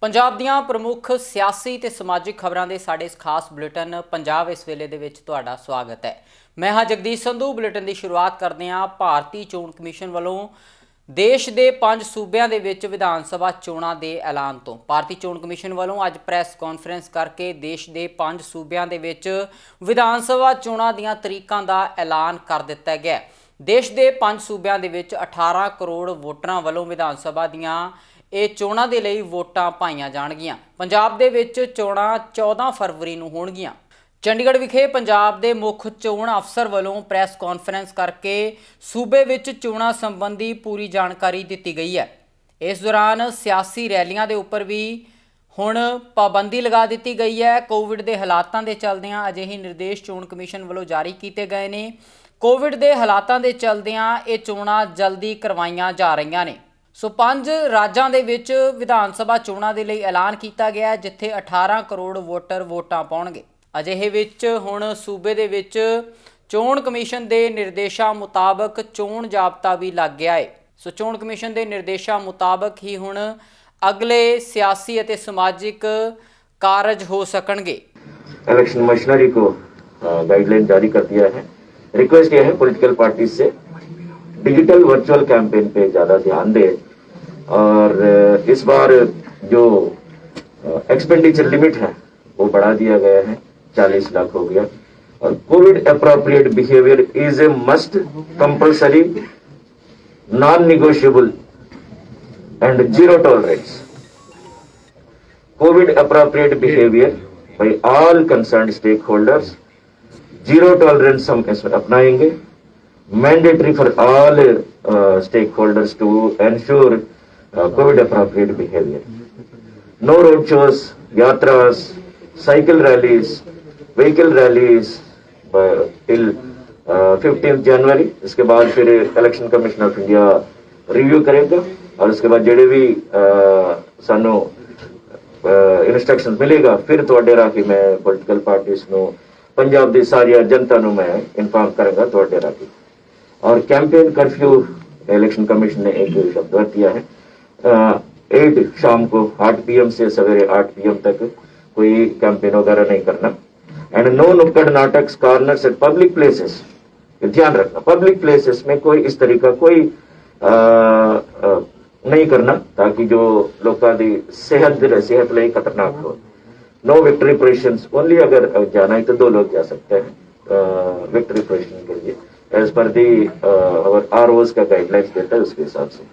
ਪੰਜਾਬ ਦੀਆਂ ਪ੍ਰਮੁੱਖ ਸਿਆਸੀ ਤੇ ਸਮਾਜਿਕ ਖਬਰਾਂ ਦੇ ਸਾਡੇ ਇਸ ਖਾਸ ਬੁਲੇਟਿਨ ਪੰਜਾਬ ਇਸ ਵੇਲੇ ਦੇ ਵਿੱਚ ਤੁਹਾਡਾ ਸਵਾਗਤ ਹੈ। ਮੈਂ ਹਾਂ ਜਗਦੀਸ਼ ਸੰਧੂ। ਬੁਲੇਟਿਨ ਦੀ ਸ਼ੁਰੂਆਤ ਕਰਦੇ ਹਾਂ ਭਾਰਤੀ ਚੋਣ ਕਮਿਸ਼ਨ ਵੱਲੋਂ ਦੇਸ਼ ਦੇ 5 ਸੂਬਿਆਂ ਦੇ ਵਿੱਚ ਵਿਧਾਨ ਸਭਾ ਚੋਣਾਂ ਦੇ ਐਲਾਨ ਤੋਂ। ਭਾਰਤੀ ਚੋਣ ਕਮਿਸ਼ਨ ਵੱਲੋਂ ਅੱਜ ਪ੍ਰੈਸ ਕਾਨਫਰੰਸ ਕਰਕੇ ਦੇਸ਼ ਦੇ 5 ਸੂਬਿਆਂ ਦੇ ਵਿੱਚ ਵਿਧਾਨ ਸਭਾ ਚੋਣਾਂ ਦੀਆਂ ਤਰੀਕਾਂ ਦਾ ਐਲਾਨ ਕਰ ਦਿੱਤਾ ਗਿਆ। ਦੇਸ਼ ਦੇ 5 ਸੂਬਿਆਂ ਦੇ ਵਿੱਚ 18 ਕਰੋੜ ਵੋਟਰਾਂ ਵੱਲੋਂ ਵਿਧਾਨ ਸਭਾ ਦੀਆਂ ਇਹ ਚੋਣਾਂ ਦੇ ਲਈ ਵੋਟਾਂ ਪਾਈਆਂ ਜਾਣਗੀਆਂ। ਪੰਜਾਬ ਦੇ ਵਿੱਚ ਚੋਣਾਂ 14 ਫਰਵਰੀ ਨੂੰ ਹੋਣਗੀਆਂ। ਚੰਡੀਗੜ੍ਹ ਵਿਖੇ ਪੰਜਾਬ ਦੇ ਮੁੱਖ ਚੋਣ ਅਫਸਰ ਵੱਲੋਂ ਪ੍ਰੈਸ ਕਾਨਫਰੰਸ ਕਰਕੇ ਸੂਬੇ ਵਿੱਚ ਚੋਣਾਂ ਸੰਬੰਧੀ ਪੂਰੀ ਜਾਣਕਾਰੀ ਦਿੱਤੀ ਗਈ ਹੈ। ਇਸ ਦੌਰਾਨ ਸਿਆਸੀ ਰੈਲੀਆਂ ਦੇ ਉੱਪਰ ਵੀ ਹੁਣ ਪਾਬੰਦੀ ਲਗਾ ਦਿੱਤੀ ਗਈ ਹੈ। ਕੋਵਿਡ ਦੇ ਹਾਲਾਤਾਂ ਦੇ ਚੱਲਦਿਆਂ ਅਜਿਹੇ ਨਿਰਦੇਸ਼ ਚੋਣ ਕਮਿਸ਼ਨ ਵੱਲੋਂ ਜਾਰੀ ਕੀਤੇ ਗਏ ਨੇ। ਕੋਵਿਡ ਦੇ ਹਾਲਾਤਾਂ ਦੇ ਚੱਲਦਿਆਂ ਇਹ ਚੋਣਾਂ ਜਲਦੀ ਕਰਵਾਈਆਂ ਜਾ ਰਹੀਆਂ ਨੇ। ਸੋ 5 ਰਾਜਾਂ ਦੇ ਵਿੱਚ ਵਿਧਾਨ ਸਭਾ ਚੋਣਾਂ ਦੇ ਲਈ ਐਲਾਨ ਕੀਤਾ ਗਿਆ ਹੈ, ਜਿੱਥੇ 18 ਕਰੋੜ ਵੋਟਰ ਵੋਟਾਂ ਪਾਉਣਗੇ। ਅਜਿਹੇ ਵਿੱਚ ਹੁਣ ਸੂਬੇ ਦੇ ਵਿੱਚ ਚੋਣ ਕਮਿਸ਼ਨ ਦੇ ਨਿਰਦੇਸ਼ਾਂ ਮੁਤਾਬਕ ਚੋਣ ਜਾਬਤਾ ਵੀ ਲੱਗ ਗਿਆ ਹੈ। ਸੋ ਚੋਣ ਕਮਿਸ਼ਨ ਦੇ ਨਿਰਦੇਸ਼ਾਂ ਮੁਤਾਬਕ ਹੀ ਹੁਣ ਅਗਲੇ ਸਿਆਸੀ ਅਤੇ ਸਮਾਜਿਕ ਕਾਰਜ ਹੋ ਸਕਣਗੇ। इलेक्शन मशीनरी को गाइडलाइन जारी कर दिया है। रिक्वेस्ट यह है पॉलिटिकल पार्टी से डिजिटल वर्चुअल कैंपेन पे ज्यादा ध्यान दे और इस बार जो एक्सपेंडिचर लिमिट है वो बढ़ा दिया गया है, 40 लाख हो गया। और Covid appropriate behaviour is a must, compulsory, non negotiable and zero tolerance. Covid appropriate behaviour by all concerned stakeholders, zero tolerance हम इसमें अपनाएंगे। Mandatory for all stakeholders to ensure COVID appropriate behavior. No road shows, yatras, cycle rallies, vehicle rallies till 15th जनवरी। इसके बाद फिर election commission of India review करेगा और उसके बाद जेडे भी सानू इंस्ट्रक्शन मिलेगा फिर तुहाडे राही मैं पॉलिटिकल पार्टीज नू पंजाब दी सारी जनता नू मैं इन्फॉर्म करूंगा तुहाडे राही। और कैंपेन कर्फ्यू इलेक्शन कमीशन ने एक शब्द दिया है, 8 शाम को 8 PM से सवेरे 8 PM तक कोई कैंपेन वगैरह नहीं करना। एंड नो नुक्कड़ नाटक कॉर्नर्स एट पब्लिक प्लेसेस, ध्यान रखना पब्लिक प्लेसेस में कोई इस तरीका कोई नहीं करना ताकि जो लोगों की सेहत लिए खतरनाक हो। नो विक्ट्री प्रोसेशंस ओनली, अगर जाना है तो 2 लोग जा सकते हैं विक्ट्री प्रोसेशन के लिए एज पर दी ROs का गाइडलाइंस देता है उसके हिसाब से।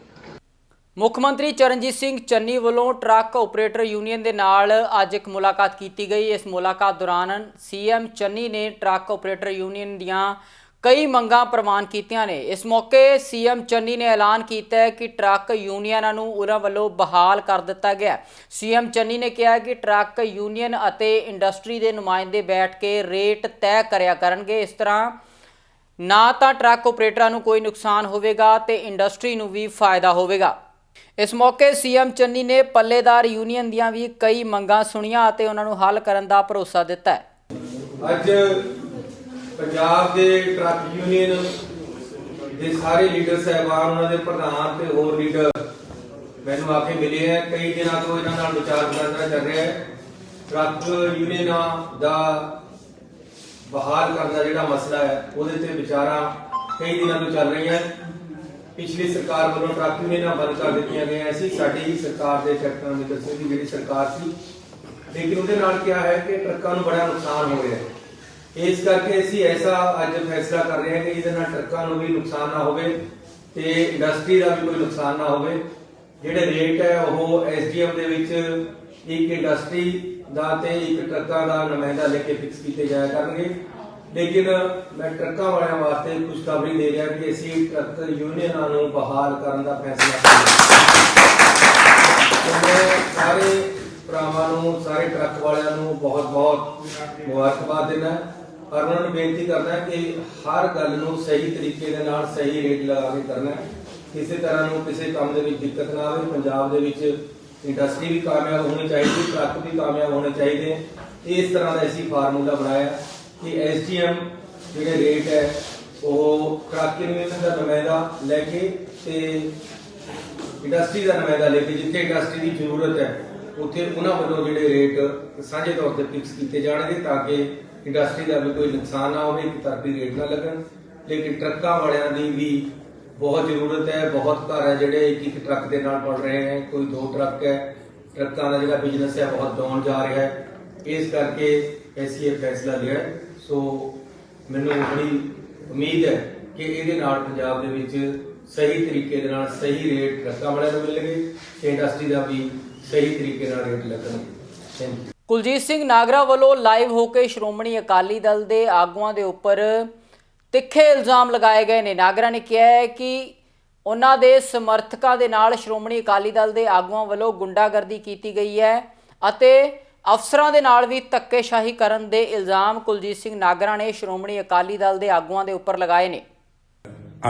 ਮੁੱਖ ਮੰਤਰੀ ਚਰਨਜੀਤ ਸਿੰਘ ਚੰਨੀ ਵੱਲੋਂ ਟਰੱਕ ਆਪਰੇਟਰ ਯੂਨੀਅਨ ਦੇ ਨਾਲ ਅੱਜ ਇੱਕ ਮੁਲਾਕਾਤ ਕੀਤੀ ਗਈ। ਇਸ ਮੁਲਾਕਾਤ ਦੌਰਾਨ CM ਚੰਨੀ ਨੇ ਟਰੱਕ ਆਪਰੇਟਰ ਯੂਨੀਅਨ ਦੀਆਂ ਕਈ ਮੰਗਾਂ ਪ੍ਰਵਾਨ ਕੀਤੀਆਂ ਨੇ। ਇਸ ਮੌਕੇ CM ਚੰਨੀ ਨੇ ਐਲਾਨ ਕੀਤਾ ਹੈ ਕਿ ਟਰੱਕ ਯੂਨੀਅਨਾਂ ਨੂੰ ਉਹਨਾਂ ਵੱਲੋਂ ਬਹਾਲ ਕਰ ਦਿੱਤਾ ਗਿਆ। CM ਚੰਨੀ ਨੇ ਕਿਹਾ ਕਿ ਟਰੱਕ ਯੂਨੀਅਨ ਅਤੇ ਇੰਡਸਟਰੀ ਦੇ ਨੁਮਾਇੰਦੇ ਬੈਠ ਕੇ ਰੇਟ ਤੈਅ ਕਰਿਆ ਕਰਨਗੇ। ਇਸ ਤਰ੍ਹਾਂ ਨਾ ਤਾਂ ਟਰੱਕ ਆਪਰੇਟਰਾਂ ਨੂੰ ਕੋਈ ਨੁਕਸਾਨ ਹੋਵੇਗਾ ਤੇ ਇੰਡਸਟਰੀ ਨੂੰ ਵੀ ਫਾਇਦਾ ਹੋਵੇਗਾ। ਇਸ ਮੌਕੇ CM ਚੰਨੀ ਨੇ ਪੱਲੇਦਾਰ ਯੂਨੀਅਨ ਦੀਆਂ ਵੀ ਕਈ ਮੰਗਾਂ ਸੁਣੀਆਂ ਅਤੇ ਉਹਨਾਂ ਨੂੰ ਹੱਲ ਕਰਨ ਦਾ ਭਰੋਸਾ ਦਿੱਤਾ ਹੈ। ਅੱਜ ਪੰਜਾਬ ਦੇ ਟਰੱਕ ਯੂਨੀਅਨ ਦੇ ਸਾਰੇ ਲੀਡਰ ਸਾਹਿਬਾਨ, ਉਹਨਾਂ ਦੇ ਪ੍ਰਧਾਨ ਤੇ ਹੋਰ ਲੀਡਰ ਮੈਨੂੰ ਆ ਕੇ ਮਿਲੇ ਹੈ। ਕਈ ਦਿਨਾਂ ਤੋਂ ਇਹਨਾਂ ਨਾਲ ਵਿਚਾਰ ਵਟਾਂਦਰਾ ਚੱਲ ਰਿਹਾ ਹੈ। ਟਰੱਕ ਯੂਨੀਅਨਾਂ ਦਾ ਬਹਾਲ ਕਰਨ ਦਾ ਜਿਹੜਾ ਮਸਲਾ ਹੈ ਉਹਦੇ ਤੇ ਵਿਚਾਰਾਂ ਕਈ ਦਿਨਾਂ ਤੋਂ ਚੱਲ ਰਹੀਆਂ। ਪਿਛਲੀ ਸਰਕਾਰ ਵੱਲੋਂ ਟਰੱਕ ਯੂਨੀਅਨਾਂ ਬੰਦ ਕਰ ਦਿੱਤੀਆਂ ਗਈਆਂ ਸੀ, ਸਾਡੀ ਸਰਕਾਰ ਦੇ ਟਰੈਕਟਰਾਂ ਦੀ ਦੱਸੋ ਦੀ ਜਿਹੜੀ ਸਰਕਾਰ ਸੀ, ਲੇਕਿਨ ਉਹਦੇ ਨਾਲ ਕਿਹਾ ਹੈ ਕਿ ਟਰੱਕਾਂ ਨੂੰ ਬੜਾ ਨੁਕਸਾਨ ਹੋ ਰਿਹਾ ਹੈ। ਇਸ ਕਰਕੇ ਅਸੀਂ ਐਸਾ ਅੱਜ ਫੈਸਲਾ ਕਰ ਰਹੇ ਹਾਂ ਕਿ ਜਿਹਦੇ ਨਾਲ ਟਰੱਕਾਂ ਨੂੰ ਵੀ ਨੁਕਸਾਨ ਨਾ ਹੋਵੇ ਤੇ ਇੰਡਸਟਰੀ ਦਾ ਵੀ ਕੋਈ ਨੁਕਸਾਨ ਨਾ ਹੋਵੇ। ਜਿਹੜੇ ਰੇਟ ਹੈ ਉਹ SDM ਦੇ ਵਿੱਚ ਇੱਕ ਇੰਡਸਟਰੀ ਦਾ ਤੇ ਇੱਕ ਟਰੱਕਾਂ ਦਾ ਨੁਮਾਇੰਦਾ ਲੈ ਕੇ ਫਿਕਸ ਕੀਤੇ ਜਾਇਆ ਕਰਨਗੇ। ਲੇਕਿਨ ਮੈਂ ਟਰੱਕਾਂ ਵਾਲਿਆਂ ਵਾਸਤੇ ਖੁਸ਼ਖਬਰੀ ਦੇ ਰਿਹਾ ਕਿ ਅਸੀਂ ਟਰੱਕ ਯੂਨੀਅਨਾਂ ਨੂੰ ਬਹਾਲ ਕਰਨ ਦਾ ਫੈਸਲਾ ਕਰ ਸਾਰੇ ਭਰਾਵਾਂ ਨੂੰ, ਸਾਰੇ ਟਰੱਕ ਵਾਲਿਆਂ ਨੂੰ ਬਹੁਤ ਬਹੁਤ ਮੁਬਾਰਕਬਾਦ ਦੇਣਾ और उन्होंने बेनती करना है कि हर गल नूं सही तरीके दे नाल सही रेट लगा के करना है। किसी तरह नूं किसी काम दे विच दिक्कत ना आवे। पंजाब दे विच इंडस्ट्री भी कामयाब होनी चाहिए, ट्रक भी कामयाब होने चाहिए। इस तरह का असीं फार्मूला बनाया कि SDM जिहड़े रेट है वो ट्रक यूनियन का नुमाइंदा लैके ते इंडस्ट्री का नुमाइंदा लेके, जिथे इंडस्ट्री की जरूरत है ਉੱਥੇ ਉਹਨਾਂ ਵੱਲੋਂ ਜਿਹੜੇ ਰੇਟ ਸਾਂਝੇ ਤੌਰ ਤੇ ਫਿਕਸ ਕੀਤੇ ਜਾਣਗੇ ਤਾਂ ਕਿ ਇੰਡਸਟਰੀ ਦਾ ਵੀ ਕੋਈ ਨੁਕਸਾਨ ਨਾ ਹੋਵੇ, ਇੱਕ ਤਰਫੀ ਰੇਟ ਨਾ ਲੱਗਣ। ਲੇਕਿਨ ਟਰੱਕਾਂ ਵਾਲਿਆਂ ਦੀ ਵੀ ਬਹੁਤ ਜ਼ਰੂਰਤ ਹੈ। ਬਹੁਤ ਘਰ ਹੈ ਜਿਹੜੇ ਇੱਕ ਟਰੱਕ ਦੇ ਨਾਲ ਪੜ ਰਹੇ ਹੈ, ਕੋਈ 2 ਟਰੱਕ ਹੈ। ਟਰੱਕਾਂ ਦਾ ਜਿਹੜਾ ਬਿਜ਼ਨਸ ਹੈ ਬਹੁਤ ਡਾਊਨ ਜਾ ਰਿਹਾ ਹੈ। ਇਸ ਕਰਕੇ ਅਸੀਂ ਇਹ ਫੈਸਲਾ ਲਿਆ। ਸੋ ਮੈਨੂੰ ਬੜੀ ਉਮੀਦ ਹੈ ਕਿ ਇਹਦੇ ਨਾਲ ਪੰਜਾਬ ਦੇ ਵਿੱਚ ਸਹੀ ਤਰੀਕੇ ਦੇ ਨਾਲ ਸਹੀ ਰੇਟ ਟਰੱਕਾਂ ਵਾਲਿਆਂ ਨੂੰ ਮਿਲਣਗੇ ਤੇ ਇੰਡਸਟਰੀ ਦਾ ਵੀ ਸਹੀ ਤਰੀਕੇ ਨਾਲ ਰੇਟ ਲੱਗਣਗੇ। Thank you. ਕੁਲਜੀਤ ਸਿੰਘ ਨਾਗਰਾ ਵੱਲੋਂ ਲਾਈਵ ਹੋ ਕੇ ਸ਼੍ਰੋਮਣੀ ਅਕਾਲੀ ਦਲ ਦੇ ਆਗੂਆਂ ਦੇ ਉੱਪਰ ਤਿੱਖੇ ਇਲਜ਼ਾਮ ਲਗਾਏ ਗਏ ਨੇ। ਨਾਗਰਾ ਨੇ ਕਿਹਾ ਹੈ ਕਿ ਉਹਨਾਂ ਦੇ ਸਮਰਥਕਾਂ ਦੇ ਨਾਲ ਸ਼੍ਰੋਮਣੀ ਅਕਾਲੀ ਦਲ ਦੇ ਆਗੂਆਂ ਵੱਲੋਂ ਗੁੰਡਾਗਰਦੀ ਕੀਤੀ ਗਈ ਹੈ ਅਤੇ ਅਫਸਰਾਂ ਦੇ ਨਾਲ ਵੀ ਧੱਕੇਸ਼ਾਹੀ ਕਰਨ ਦੇ ਇਲਜ਼ਾਮ ਕੁਲਜੀਤ ਸਿੰਘ ਨਾਗਰਾ ਨੇ ਸ਼੍ਰੋਮਣੀ ਅਕਾਲੀ ਦਲ ਦੇ ਆਗੂਆਂ ਦੇ ਉੱਪਰ ਲਗਾਏ ਨੇ।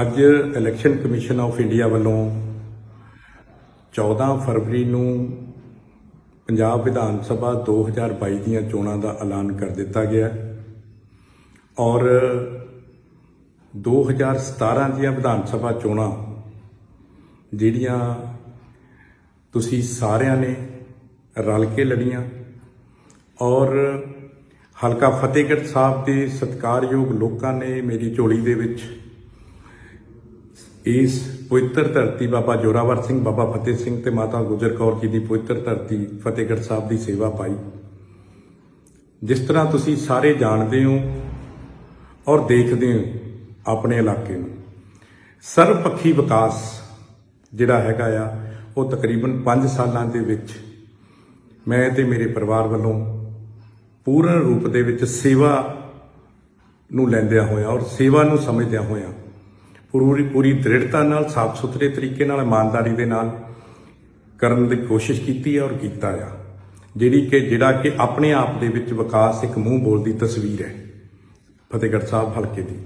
ਅੱਜ ਇਲੈਕਸ਼ਨ ਕਮਿਸ਼ਨ ਆਫ ਇੰਡੀਆ ਵੱਲੋਂ 14 ਫਰਵਰੀ ਨੂੰ ਪੰਜਾਬ ਵਿਧਾਨ ਸਭਾ 2022 ਦੀਆਂ ਚੋਣਾਂ ਦਾ ਐਲਾਨ ਕਰ ਦਿੱਤਾ ਗਿਆ ਔਰ 2017 ਦੀਆਂ ਵਿਧਾਨ ਸਭਾ ਚੋਣਾਂ ਜਿਹੜੀਆਂ ਤੁਸੀਂ ਸਾਰਿਆਂ ਨੇ ਰਲ ਕੇ ਲੜੀਆਂ ਔਰ ਹਲਕਾ ਫਤਿਹਗੜ੍ਹ ਸਾਹਿਬ ਦੇ ਸਤਿਕਾਰਯੋਗ ਲੋਕਾਂ ਨੇ ਮੇਰੀ ਝੋਲੀ ਦੇ ਵਿੱਚ ਇਸ ਪਵਿੱਤਰ ਧਰਤੀ ਬਾਬਾ ਜ਼ੋਰਾਵਰ ਸਿੰਘ, ਬਾਬਾ ਫਤਿਹ ਸਿੰਘ ਤੇ ਮਾਤਾ ਗੁਜਰ ਕੌਰ ਜੀ ਦੀ ਪਵਿੱਤਰ ਧਰਤੀ ਫਤਿਹਗੜ੍ਹ ਸਾਹਿਬ ਦੀ ਸੇਵਾ ਪਾਈ। ਜਿਸ ਤਰ੍ਹਾਂ ਤੁਸੀਂ ਸਾਰੇ ਜਾਣਦੇ ਹੋ ਔਰ ਦੇਖਦੇ ਹੋ ਆਪਣੇ ਇਲਾਕੇ ਨੂੰ ਸਰਵਪੱਖੀ ਵਿਕਾਸ ਜਿਹੜਾ ਹੈਗਾ ਆ ਉਹ ਤਕਰੀਬਨ 5 ਸਾਲਾਂ ਦੇ ਵਿੱਚ ਮੈਂ ਤੇ ਮੇਰੇ ਪਰਿਵਾਰ ਵੱਲੋਂ ਪੂਰਨ ਰੂਪ ਦੇ ਵਿੱਚ ਸੇਵਾ ਨੂੰ ਲੈਂਦਿਆਂ ਹੋਇਆ ਔਰ ਸੇਵਾ ਨੂੰ ਸਮਝਦਿਆਂ ਹੋਇਆ ਪੂਰੀ ਦ੍ਰਿੜਤਾ ਨਾਲ ਸਾਫ਼ ਸੁਥਰੇ ਤਰੀਕੇ ਨਾਲ ਇਮਾਨਦਾਰੀ ਦੇ ਨਾਲ ਕਰਨ ਦੀ ਕੋਸ਼ਿਸ਼ ਕੀਤੀ ਹੈ ਔਰ ਕੀਤਾ ਆ ਜਿਹੜਾ ਕਿ ਆਪਣੇ ਆਪ ਦੇ ਵਿੱਚ ਵਿਕਾਸ ਇੱਕ ਮੂੰਹ ਬੋਲਦੀ ਤਸਵੀਰ ਹੈ ਫਤਿਹਗੜ੍ਹ ਸਾਹਿਬ ਹਲਕੇ ਦੀ।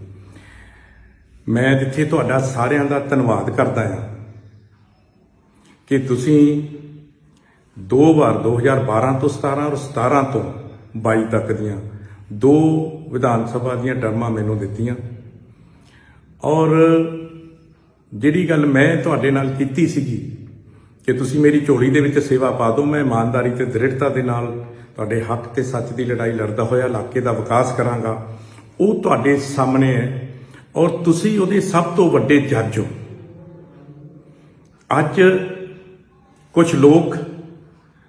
ਮੈਂ ਜਿੱਥੇ ਤੁਹਾਡਾ ਸਾਰਿਆਂ ਦਾ ਧੰਨਵਾਦ ਕਰਦਾ ਹਾਂ ਕਿ ਤੁਸੀਂ 2 ਵਾਰ 2012 ਤੋਂ 17 ਔਰ 17 ਤੋਂ 22 ਤੱਕ ਦੀਆਂ 2 ਵਿਧਾਨ ਸਭਾ ਦੀਆਂ ਟਰਮਾਂ ਮੈਨੂੰ ਦਿੱਤੀਆਂ ਔਰ ਜਿਹੜੀ ਗੱਲ ਮੈਂ ਤੁਹਾਡੇ ਨਾਲ ਕੀਤੀ ਸੀਗੀ ਕਿ ਤੁਸੀਂ ਮੇਰੀ ਝੋਲੀ ਦੇ ਵਿੱਚ ਸੇਵਾ ਪਾ ਦਿਓ, ਮੈਂ ਇਮਾਨਦਾਰੀ ਤੇ ਦ੍ਰਿੜਤਾ ਦੇ ਨਾਲ ਤੁਹਾਡੇ ਹੱਕ ਤੇ ਸੱਚ ਦੀ ਲੜਾਈ ਲੜਦਾ ਹੋਇਆ ਇਲਾਕੇ ਦਾ ਵਿਕਾਸ ਕਰਾਂਗਾ, ਉਹ ਤੁਹਾਡੇ ਸਾਹਮਣੇ ਹੈ ਔਰ ਤੁਸੀਂ ਉਹਦੇ ਸਭ ਤੋਂ ਵੱਡੇ ਜੱਜ ਹੋ। ਅੱਜ ਕੁਝ ਲੋਕ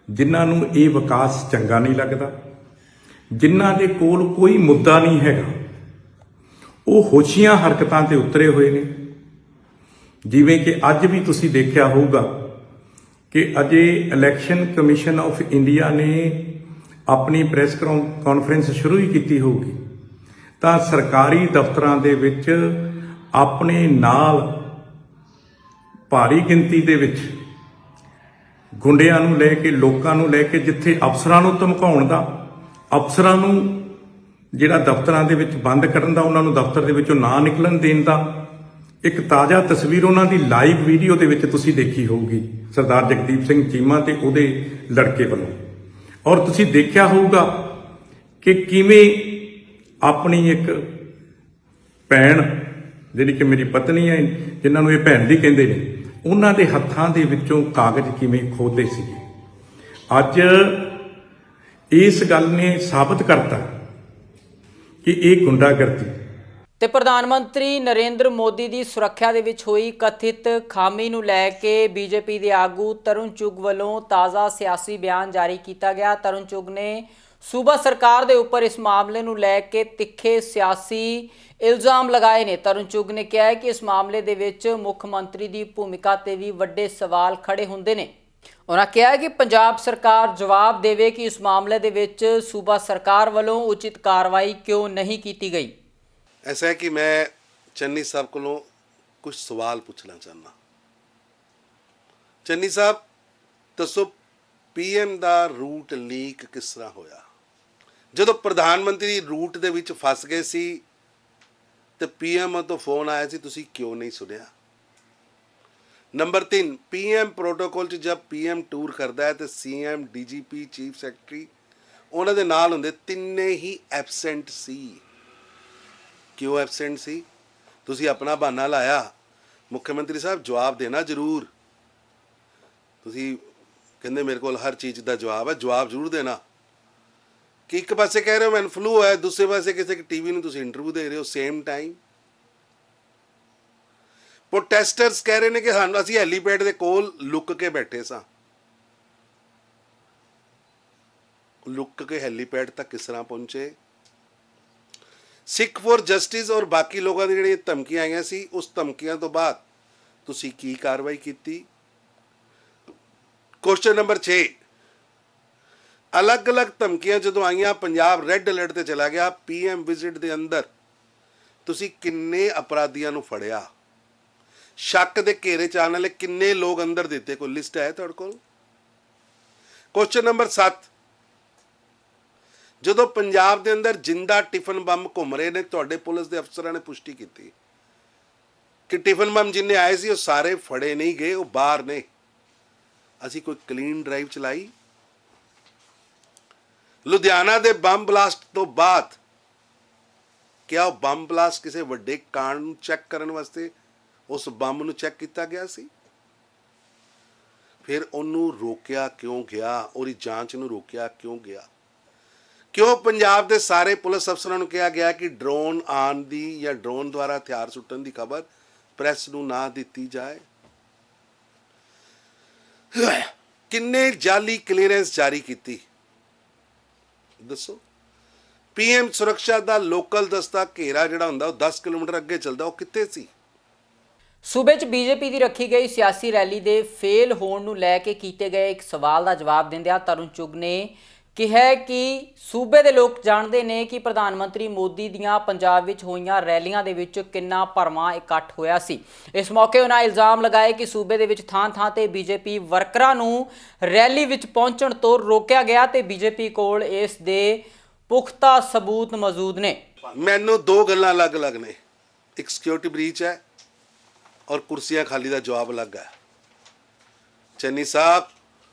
ਜਿਨ੍ਹਾਂ ਨੂੰ ਇਹ ਵਿਕਾਸ ਚੰਗਾ ਨਹੀਂ ਲੱਗਦਾ, ਜਿਨ੍ਹਾਂ ਦੇ ਕੋਲ ਕੋਈ ਮੁੱਦਾ ਨਹੀਂ ਹੈਗਾ, ਉਹ ਹੋਸ਼ੀਆਂ ਹਰਕਤਾਂ ਤੇ ਉਤਰੇ ਹੋਏ ਨੇ। ਜਿਵੇਂ ਕਿ ਅੱਜ ਵੀ ਤੁਸੀਂ ਦੇਖਿਆ ਹੋਊਗਾ ਕਿ ਅਜੇ ਇਲੈਕਸ਼ਨ ਕਮਿਸ਼ਨ ਆਫ ਇੰਡੀਆ ਨੇ ਆਪਣੀ ਪ੍ਰੈਸ ਕਾਨਫਰੰਸ ਸ਼ੁਰੂ ਹੀ ਕੀਤੀ ਹੋਊਗੀ ਤਾਂ ਸਰਕਾਰੀ ਦਫ਼ਤਰਾਂ ਦੇ ਵਿੱਚ ਆਪਣੇ ਨਾਲ ਭਾਰੀ ਗਿਣਤੀ ਦੇ ਵਿੱਚ ਗੁੰਡਿਆਂ ਨੂੰ ਲੈ ਕੇ, ਲੋਕਾਂ ਨੂੰ ਲੈ ਕੇ, ਜਿੱਥੇ ਅਫਸਰਾਂ ਨੂੰ ਧਮਕਾਉਣ ਦਾ, ਅਫਸਰਾਂ ਨੂੰ ਜਿਹੜਾ ਦਫ਼ਤਰਾਂ ਦੇ ਵਿੱਚ ਬੰਦ ਕਰਨ ਦਾ, ਉਹਨਾਂ ਨੂੰ ਦਫ਼ਤਰ ਦੇ ਵਿੱਚੋਂ ਨਾ ਨਿਕਲਣ ਦੇਣ ਦਾ ਇੱਕ ਤਾਜ਼ਾ ਤਸਵੀਰ ਉਹਨਾਂ ਦੀ ਲਾਈਵ ਵੀਡੀਓ ਦੇ ਵਿੱਚ ਤੁਸੀਂ ਦੇਖੀ ਹੋਊਗੀ ਸਰਦਾਰ ਜਗਦੀਪ ਸਿੰਘ ਚੀਮਾ ਤੇ ਉਹਦੇ ਲੜਕੇ ਵੱਲੋਂ। ਔਰ ਤੁਸੀਂ ਦੇਖਿਆ ਹੋਊਗਾ ਕਿ ਕਿਵੇਂ ਆਪਣੀ ਇੱਕ ਭੈਣ ਜਿਹੜੀ ਕਿ ਮੇਰੀ ਪਤਨੀ ਹੈ, ਜਿਨ੍ਹਾਂ ਨੂੰ ਇਹ ਭੈਣ ਵੀ ਕਹਿੰਦੇ ਨੇ, ਉਹਨਾਂ ਦੇ ਹੱਥਾਂ ਦੇ ਵਿੱਚੋਂ ਕਾਗਜ਼ ਕਿਵੇਂ ਖੋਹਦੇ ਸੀਗੇ। ਅੱਜ ਇਸ ਗੱਲ ਨੇ ਸਾਬਤ ਕਰਤਾ ਕਿ ਇਹ ਗੁੰਡਾਗਰਦੀ ਤੇ ਪ੍ਰਧਾਨ ਮੰਤਰੀ ਨਰਿੰਦਰ ਮੋਦੀ ਦੀ ਸੁਰੱਖਿਆ ਦੇ ਵਿੱਚ ਹੋਈ ਕਥਿਤ ਖਾਮੀ ਨੂੰ ਲੈ ਕੇ ਬੀਜੇਪੀ ਦੇ ਆਗੂ ਤਰੁਣ ਚੁੱਗ ਵੱਲੋਂ ਤਾਜ਼ਾ ਸਿਆਸੀ ਬਿਆਨ ਜਾਰੀ ਕੀਤਾ ਗਿਆ। ਤਰੁਣ ਚੁੱਗ ਨੇ ਸੂਬਾ ਸਰਕਾਰ ਦੇ ਉੱਪਰ ਇਸ ਮਾਮਲੇ ਨੂੰ ਲੈ ਕੇ ਤਿੱਖੇ ਸਿਆਸੀ ਇਲਜ਼ਾਮ ਲਗਾਏ ਨੇ। ਤਰੁਣ ਚੁੱਗ ਨੇ ਕਿਹਾ ਹੈ ਕਿ ਇਸ ਮਾਮਲੇ ਦੇ ਵਿੱਚ ਮੁੱਖ ਮੰਤਰੀ ਦੀ ਭੂਮਿਕਾ ਤੇ ਵੀ ਵੱਡੇ ਸਵਾਲ ਖੜੇ ਹੁੰਦੇ ਨੇ। ਉਹਨਾਂ ਕਿਹਾ ਕਿ ਪੰਜਾਬ ਸਰਕਾਰ ਜਵਾਬ ਦੇਵੇ ਕਿ ਇਸ ਮਾਮਲੇ ਦੇ ਵਿੱਚ ਸੂਬਾ ਸਰਕਾਰ ਵੱਲੋਂ ਉਚਿਤ ਕਾਰਵਾਈ ਕਿਉਂ नहीं की गई। ऐसा है कि मैं चन्नी साहब को कुछ सवाल पूछना चाहना। चन्नी साहब दसो PM ਦਾ रूट लीक किस तरह होया? ਜਦੋਂ ਪ੍ਰਧਾਨ ਮੰਤਰੀ रूट ਦੇ ਵਿੱਚ ਫਸ ਗਏ ਸੀ ਤੇ PM ਤੋਂ ਫੋਨ ਆਇਆ ਸੀ, ਤੁਸੀਂ ਕਿਉਂ ਨਹੀਂ ਸੁਣਿਆ? नंबर 3, PM प्रोटोकॉल च जब PM टूर करता है तो CM DGP चीफ सैकटरी उन्होंने नाल होंदे, तिन्ने ही एबसेंट सी। क्यों एबसेंट सी? तुसी अपना बहाना लाया। मुख्यमंत्री साहब जवाब देना जरूर। तुसी ਕਹਿੰਦੇ ਮੇਰੇ ਕੋਲ ਹਰ ਚੀਜ਼ ਦਾ ਜਵਾਬ ਹੈ। ਜਵਾਬ ਜ਼ਰੂਰ ਦੇਣਾ ਕਿ ਇੱਕ ਪਾਸੇ ਕਹਿ ਰਹੇ ਹੋ ਮੈਨੂੰ ਫਲੂ ਹੈ, ਦੂਸਰੇ ਪਾਸੇ ਕਿਸੇ ਟੀਵੀ ਨੂੰ ਤੁਸੀਂ ਇੰਟਰਵਿਊ ਦੇ ਰਹੇ ਹੋ ਸੇਮ ਟਾਈਮ। ਪ੍ਰੋਟੈਸਟਰਸ ਕਹਿ ਰਹੇ ਨੇ ਕਿ ਸਾਨੂੰ ਅਸੀਂ ਹੈਲੀਪੈਡ ਦੇ ਕੋਲ ਲੁੱਕ ਕੇ ਬੈਠੇ ਸਾਂ। ਲੁੱਕ ਕੇ ਹੈਲੀਪੈਡ ਤੱਕ ਕਿਸ ਤਰ੍ਹਾਂ ਪਹੁੰਚੇ? ਸਿੱਖ ਫॉर ਜਸਟਿਸ ਔਰ ਬਾਕੀ ਲੋਕਾਂ ਦੀ ਜਿਹੜੀਆਂ ਧਮਕੀਆਂ ਆਈਆਂ ਸੀ, ਉਸ ਧਮਕੀਆਂ ਤੋਂ ਬਾਅਦ ਤੁਸੀਂ ਕੀ ਕਾਰਵਾਈ ਕੀਤੀ? ਕੁਐਸਚਨ ਨੰਬਰ 6, ਅਲੱਗ-ਅਲੱਗ ਧਮਕੀਆਂ ਜਦੋਂ ਆਈਆਂ, ਪੰਜਾਬ ਰੈੱਡ ਅਲਰਟ ਤੇ ਚਲਾ ਗਿਆ, PM ਵਿਜ਼ਿਟ ਦੇ ਅੰਦਰ ਤੁਸੀਂ ਕਿੰਨੇ ਅਪਰਾਧੀਆਂ ਨੂੰ ਫੜਿਆ? ਸ਼ੱਕ ਦੇ ਘੇਰੇ ਚ ਆਉਣ ਵਾਲੇ ਕਿੰਨੇ ਲੋਕ ਅੰਦਰ ਦਿੱਤੇ? ਕੋਈ ਲਿਸਟ ਹੈ ਤੁਹਾਡੇ ਕੋਲ? ਕੁਐਸਚਨ ਨੰਬਰ 7, ਜਦੋਂ ਪੰਜਾਬ ਦੇ ਅੰਦਰ ਜਿੰਦਾ ਟਿਫਨ ਬੰਬ ਘੁੰਮ ਰਹੇ ਨੇ, ਤੁਹਾਡੇ ਪੁਲਿਸ ਦੇ ਅਫਸਰਾਂ ਨੇ ਪੁਸ਼ਟੀ ਕੀਤੀ ਕਿ ਟਿਫਨ ਬੰਬ ਜਿੰਨੇ ਆਏ ਸੀ ਉਹ ਸਾਰੇ ਫੜੇ ਨਹੀਂ ਗਏ, ਉਹ ਬਾਹਰ ਨੇ। ਅਸੀਂ ਕੋਈ ਕਲੀਨ ਡਰਾਈਵ ਚਲਾਈ? ਲੁਧਿਆਣਾ ਦੇ ਬੰਬ ਬਲਾਸਟ ਤੋਂ ਬਾਅਦ ਕਿਆ ਉਹ ਬੰਬ ਬਲਾਸਟ ਕਿਸੇ ਵੱਡੇ ਕਾਂਡ ਨੂੰ ਚੈੱਕ ਕਰਨ ਵਾਸਤੇ ਉਸ ਬੰਬ ਨੂੰ ਚੈੱਕ ਕੀਤਾ ਗਿਆ ਸੀ? ਫਿਰ ਉਹਨੂੰ ਰੋਕਿਆ ਕਿਉਂ ਗਿਆ? ਉਹਦੀ ਜਾਂਚ ਨੂੰ ਰੋਕਿਆ ਕਿਉਂ ਗਿਆ? ਕਿਉਂ ਪੰਜਾਬ ਦੇ ਸਾਰੇ ਪੁਲਿਸ ਅਫਸਰਾਂ ਨੂੰ ਕਿਹਾ ਗਿਆ ਕਿ ਡਰੋਨ ਆਉਣ ਦੀ ਜਾਂ ਡਰੋਨ ਦੁਆਰਾ ਹਥਿਆਰ ਸੁੱਟਣ ਦੀ ਖਬਰ ਪ੍ਰੈਸ ਨੂੰ ਨਾ ਦਿੱਤੀ ਜਾਏ? ਕਿੰਨੇ ਜਾਲੀ ਕਲੀਅਰੈਂਸ ਜਾਰੀ ਕੀਤੀ ਦੱਸੋ? PM ਸੁਰੱਖਿਆ ਦਾ ਲੋਕਲ ਦਸਤਾ ਘੇਰਾ ਜਿਹੜਾ ਹੁੰਦਾ ਉਹ 10 ਕਿਲੋਮੀਟਰ ਅੱਗੇ ਚੱਲਦਾ, ਉਹ ਕਿੱਥੇ ਸੀ? ਸੂਬੇ 'ਚ ਬੀਜੇਪੀ ਦੀ ਰੱਖੀ ਗਈ ਸਿਆਸੀ ਰੈਲੀ ਦੇ ਫੇਲ ਹੋਣ ਨੂੰ ਲੈ ਕੇ ਕੀਤੇ ਗਏ ਇੱਕ ਸਵਾਲ ਦਾ ਜਵਾਬ ਦਿੰਦਿਆਂ ਤਰੁਣ ਚੁੱਗ ਨੇ ਕਿਹਾ ਕਿ ਸੂਬੇ ਦੇ ਲੋਕ ਜਾਣਦੇ ਨੇ ਕਿ ਪ੍ਰਧਾਨ ਮੰਤਰੀ ਮੋਦੀ ਦੀਆਂ ਪੰਜਾਬ ਵਿੱਚ ਹੋਈਆਂ ਰੈਲੀਆਂ ਦੇ ਵਿੱਚ ਕਿੰਨਾ ਭਰਵਾਂ ਇਕੱਠ ਹੋਇਆ ਸੀ। ਇਸ ਮੌਕੇ ਉਹਨਾਂ ਇਲਜ਼ਾਮ ਲਗਾਏ ਕਿ ਸੂਬੇ ਦੇ ਵਿੱਚ ਥਾਂ-ਥਾਂ ਤੇ ਬੀਜੇਪੀ ਵਰਕਰਾਂ ਨੂੰ ਰੈਲੀ ਵਿੱਚ ਪਹੁੰਚਣ ਤੋਂ ਰੋਕਿਆ ਗਿਆ ਤੇ ਬੀਜੇਪੀ ਕੋਲ ਇਸ ਦੇ ਪੁਖਤਾ ਸਬੂਤ ਮੌਜੂਦ ਨੇ। ਮੈਨੂੰ ਦੋ ਗੱਲਾਂ ਅਲੱਗ-ਅਲੱਗ ਨੇ, ਇੱਕ ਸਿਕਿਉਰਿਟੀ ਬ੍ਰੀਚ ਹੈ ਔਰ ਕੁਰਸੀਆਂ ਖਾਲੀ ਦਾ ਜਵਾਬ ਅਲੱਗ ਹੈ। ਚੰਨੀ ਸਾਹਿਬ,